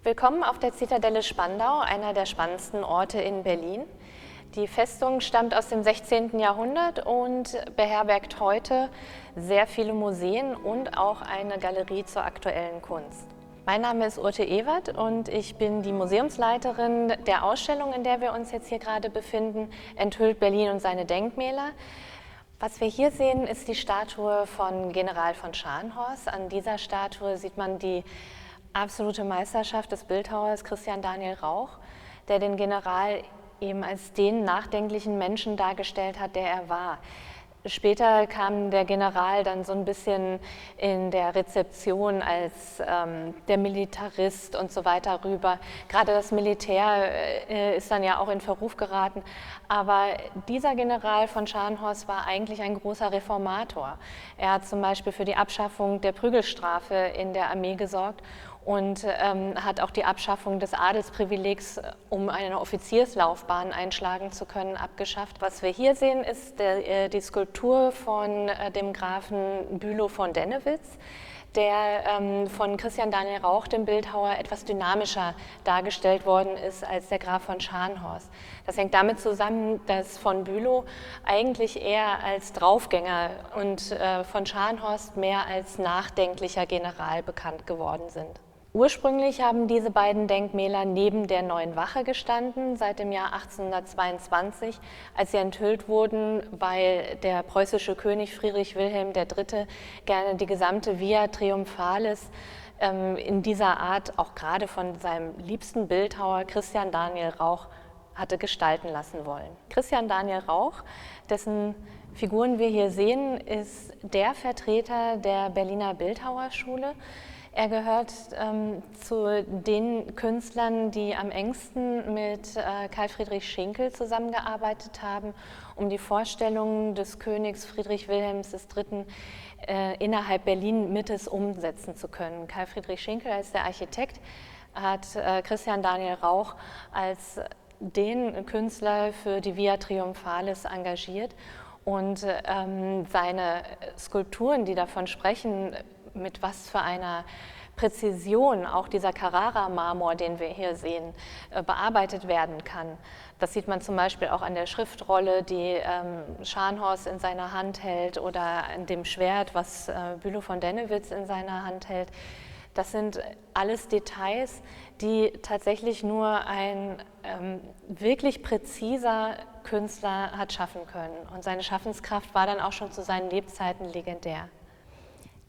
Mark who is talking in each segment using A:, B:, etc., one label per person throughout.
A: Willkommen auf der Zitadelle Spandau, einer der spannendsten Orte in Berlin. Die Festung stammt aus dem 16. Jahrhundert und beherbergt heute sehr viele Museen und auch eine Galerie zur aktuellen Kunst. Mein Name ist Urte Ewert und ich bin die Museumsleiterin der Ausstellung, in der wir uns jetzt hier gerade befinden, Enthüllt Berlin und seine Denkmäler. Was wir hier sehen, ist die Statue von General von Scharnhorst. An dieser Statue sieht man die absolute Meisterschaft des Bildhauers Christian Daniel Rauch, der den General eben als den nachdenklichen Menschen dargestellt hat, der er war. Später kam der General dann so ein bisschen in der Rezeption als der Militarist und so weiter rüber. Gerade das Militär ist dann ja auch in Verruf geraten. Aber dieser General von Scharnhorst war eigentlich ein großer Reformator. Er hat zum Beispiel für die Abschaffung der Prügelstrafe in der Armee gesorgt und hat auch die Abschaffung des Adelsprivilegs, um eine Offizierslaufbahn einschlagen zu können, abgeschafft. Was wir hier sehen, ist die Skulptur von dem Grafen Bülow von Dennewitz, der von Christian Daniel Rauch, dem Bildhauer, etwas dynamischer dargestellt worden ist als der Graf von Scharnhorst. Das hängt damit zusammen, dass von Bülow eigentlich eher als Draufgänger und von Scharnhorst mehr als nachdenklicher General bekannt geworden sind. Ursprünglich haben diese beiden Denkmäler neben der Neuen Wache gestanden, seit dem Jahr 1822, als sie enthüllt wurden, weil der preußische König Friedrich Wilhelm III. Gerne die gesamte Via Triumphalis in dieser Art, auch gerade von seinem liebsten Bildhauer Christian Daniel Rauch, hatte gestalten lassen wollen. Christian Daniel Rauch, dessen Figuren wir hier sehen, ist der Vertreter der Berliner Bildhauerschule. Er gehört zu den Künstlern, die am engsten mit Karl Friedrich Schinkel zusammengearbeitet haben, um die Vorstellungen des Königs Friedrich Wilhelms III. Innerhalb Berlin-Mittes umsetzen zu können. Karl Friedrich Schinkel als der Architekt hat Christian Daniel Rauch als den Künstler für die Via Triumphalis engagiert und seine Skulpturen, die davon sprechen, mit was für einer Präzision auch dieser Carrara-Marmor, den wir hier sehen, bearbeitet werden kann. Das sieht man zum Beispiel auch an der Schriftrolle, die Scharnhorst in seiner Hand hält, oder an dem Schwert, was Bülow von Dennewitz in seiner Hand hält. Das sind alles Details, die tatsächlich nur ein wirklich präziser Künstler hat schaffen können. Und seine Schaffenskraft war dann auch schon zu seinen Lebzeiten legendär.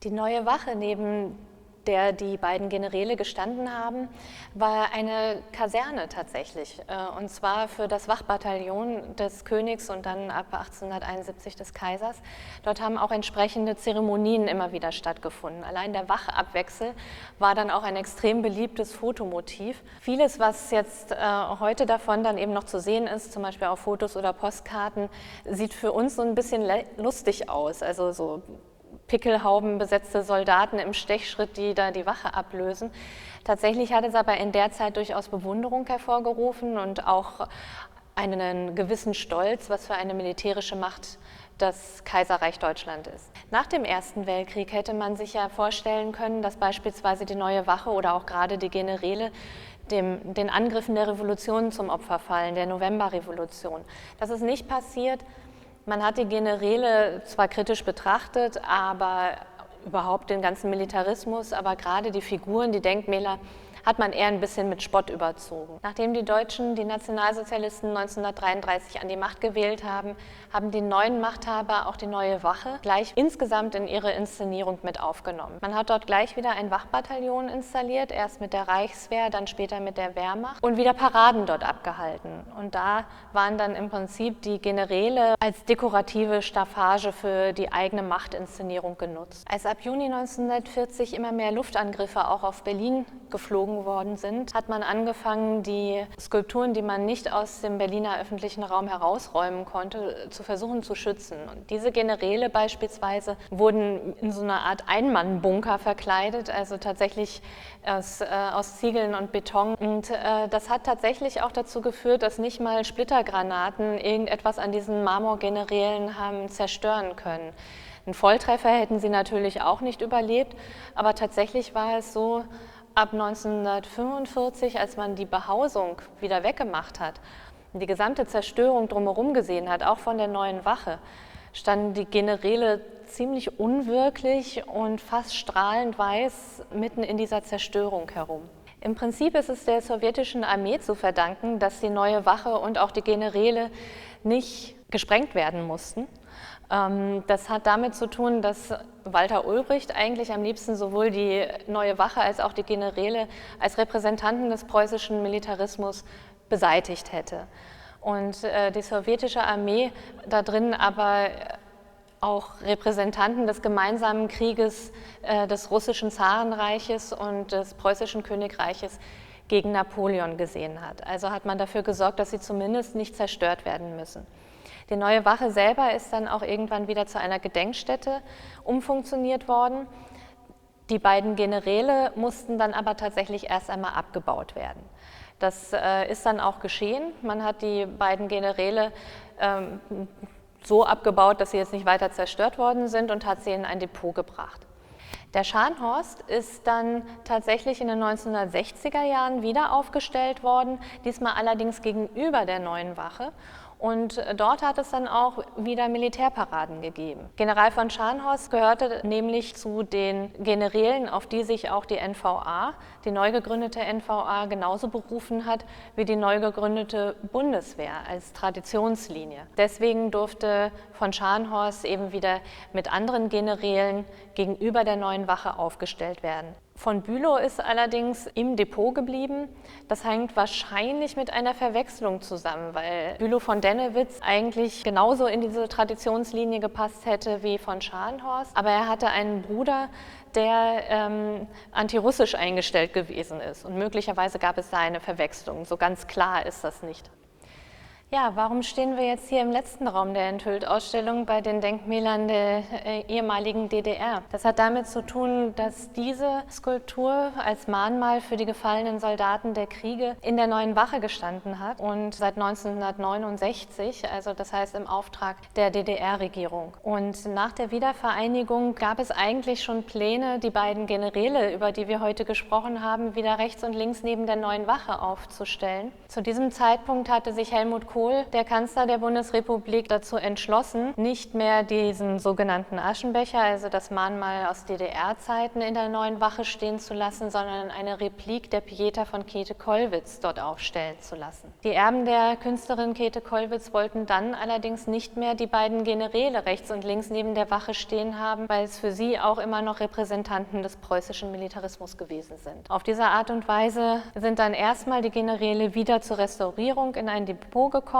A: Die Neue Wache, neben der die beiden Generäle gestanden haben, war eine Kaserne tatsächlich. Und zwar für das Wachbataillon des Königs und dann ab 1871 des Kaisers. Dort haben auch entsprechende Zeremonien immer wieder stattgefunden. Allein der Wachabwechsel war dann auch ein extrem beliebtes Fotomotiv. Vieles, was jetzt heute davon dann eben noch zu sehen ist, zum Beispiel auf Fotos oder Postkarten, sieht für uns so ein bisschen lustig aus. Also so pickelhaubenbesetzte Soldaten im Stechschritt, die da die Wache ablösen. Tatsächlich hat es aber in der Zeit durchaus Bewunderung hervorgerufen und auch einen gewissen Stolz, was für eine militärische Macht das Kaiserreich Deutschland ist. Nach dem Ersten Weltkrieg hätte man sich ja vorstellen können, dass beispielsweise die Neue Wache oder auch gerade die Generäle den Angriffen der Revolution zum Opfer fallen, der Novemberrevolution. Das ist nicht passiert. Man hat die Generäle zwar kritisch betrachtet, aber überhaupt den ganzen Militarismus, aber gerade die Figuren, die Denkmäler, hat man eher ein bisschen mit Spott überzogen. Nachdem die Deutschen, die Nationalsozialisten 1933 an die Macht gewählt haben, haben die neuen Machthaber auch die Neue Wache gleich insgesamt in ihre Inszenierung mit aufgenommen. Man hat dort gleich wieder ein Wachbataillon installiert, erst mit der Reichswehr, dann später mit der Wehrmacht und wieder Paraden dort abgehalten. Und da waren dann im Prinzip die Generäle als dekorative Staffage für die eigene Machtinszenierung genutzt. Als ab Juni 1940 immer mehr Luftangriffe auch auf Berlin geflogen worden sind, hat man angefangen, die Skulpturen, die man nicht aus dem Berliner öffentlichen Raum herausräumen konnte, zu versuchen zu schützen. Und diese Generäle beispielsweise wurden in so einer Art Einmannbunker verkleidet, also tatsächlich aus Ziegeln und Beton. Und das hat tatsächlich auch dazu geführt, dass nicht mal Splittergranaten irgendetwas an diesen Marmorgenerälen haben zerstören können. Einen Volltreffer hätten sie natürlich auch nicht überlebt, aber tatsächlich war es so, ab 1945, als man die Behausung wieder weggemacht hat und die gesamte Zerstörung drumherum gesehen hat, auch von der Neuen Wache, standen die Generäle ziemlich unwirklich und fast strahlend weiß mitten in dieser Zerstörung herum. Im Prinzip ist es der sowjetischen Armee zu verdanken, dass die Neue Wache und auch die Generäle nicht gesprengt werden mussten. Das hat damit zu tun, dass Walter Ulbricht eigentlich am liebsten sowohl die Neue Wache als auch die Generäle als Repräsentanten des preußischen Militarismus beseitigt hätte. Und die sowjetische Armee da drin aber auch Repräsentanten des gemeinsamen Krieges des russischen Zarenreiches und des preußischen Königreiches gegen Napoleon gesehen hat. Also hat man dafür gesorgt, dass sie zumindest nicht zerstört werden müssen. Die Neue Wache selber ist dann auch irgendwann wieder zu einer Gedenkstätte umfunktioniert worden. Die beiden Generäle mussten dann aber tatsächlich erst einmal abgebaut werden. Das ist dann auch geschehen. Man hat die beiden Generäle so abgebaut, dass sie jetzt nicht weiter zerstört worden sind und hat sie in ein Depot gebracht. Der Scharnhorst ist dann tatsächlich in den 1960er Jahren wieder aufgestellt worden, diesmal allerdings gegenüber der Neuen Wache. Und dort hat es dann auch wieder Militärparaden gegeben. General von Scharnhorst gehörte nämlich zu den Generälen, auf die sich auch die NVA, die neu gegründete NVA, genauso berufen hat wie die neu gegründete Bundeswehr als Traditionslinie. Deswegen durfte von Scharnhorst eben wieder mit anderen Generälen gegenüber der Neuen Wache aufgestellt werden. Von Bülow ist allerdings im Depot geblieben. Das hängt wahrscheinlich mit einer Verwechslung zusammen, weil Bülow von Dennewitz eigentlich genauso in diese Traditionslinie gepasst hätte wie von Scharnhorst. Aber er hatte einen Bruder, der antirussisch eingestellt gewesen ist. Und möglicherweise gab es da eine Verwechslung. So ganz klar ist das nicht. Ja, warum stehen wir jetzt hier im letzten Raum der Enthüllt-Ausstellung bei den Denkmälern der ehemaligen DDR? Das hat damit zu tun, dass diese Skulptur als Mahnmal für die gefallenen Soldaten der Kriege in der Neuen Wache gestanden hat und seit 1969, also das heißt im Auftrag der DDR-Regierung. Und nach der Wiedervereinigung gab es eigentlich schon Pläne, die beiden Generäle, über die wir heute gesprochen haben, wieder rechts und links neben der Neuen Wache aufzustellen. Zu diesem Zeitpunkt hatte sich Helmut Kohl, der Kanzler der Bundesrepublik, dazu entschlossen, nicht mehr diesen sogenannten Aschenbecher, also das Mahnmal aus DDR-Zeiten, in der Neuen Wache stehen zu lassen, sondern eine Replik der Pieta von Käthe-Kollwitz dort aufstellen zu lassen. Die Erben der Künstlerin Käthe Kollwitz wollten dann allerdings nicht mehr die beiden Generäle rechts und links neben der Wache stehen haben, weil es für sie auch immer noch Repräsentanten des preußischen Militarismus gewesen sind. Auf diese Art und Weise sind dann erstmal die Generäle wieder zur Restaurierung in ein Depot gekommen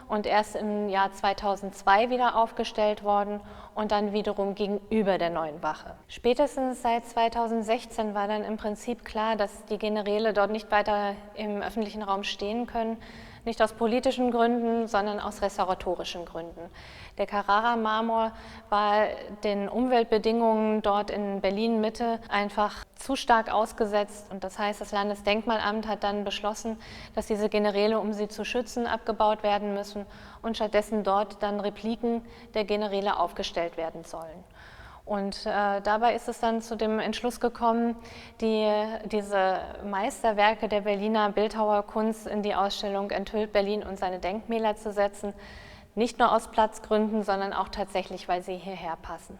A: und erst im Jahr 2002 wieder aufgestellt worden und dann wiederum gegenüber der Neuen Wache. Spätestens seit 2016 war dann im Prinzip klar, dass die Generäle dort nicht weiter im öffentlichen Raum stehen können, nicht aus politischen Gründen, sondern aus restauratorischen Gründen. Der Carrara-Marmor war den Umweltbedingungen dort in Berlin-Mitte einfach zu stark ausgesetzt. Und das heißt, das Landesdenkmalamt hat dann beschlossen, dass diese Generäle, um sie zu schützen, abgebaut werden müssen und stattdessen dort dann Repliken der Generäle aufgestellt werden sollen. Und dabei ist es dann zu dem Entschluss gekommen, diese Meisterwerke der Berliner Bildhauerkunst in die Ausstellung Enthüllt Berlin und seine Denkmäler zu setzen. Nicht nur aus Platzgründen, sondern auch tatsächlich, weil sie hierher passen.